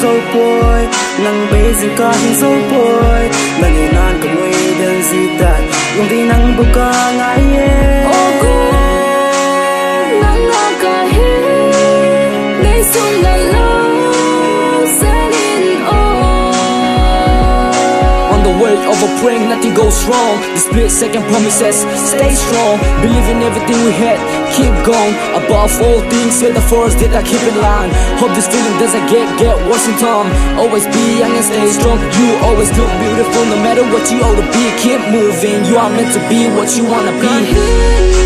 sâu bôi nang bê dừng ca hình sâu bôi nang ngày nan cầm nguy đơn gì tạt yung đi nang buka ngại ye NANGA KAHI ngày xuân là lâu sẽ in On the way of a praying, nothing goes wrong. The split second promises, stay strong. Believe in everything we had, keep going. Above all things, we're the first that I keep in line. Hope this feeling doesn't get worse in time. Always be young and stay strong. You always look beautiful, no matter what you ought to be. Keep moving, you are meant to be what you wanna be.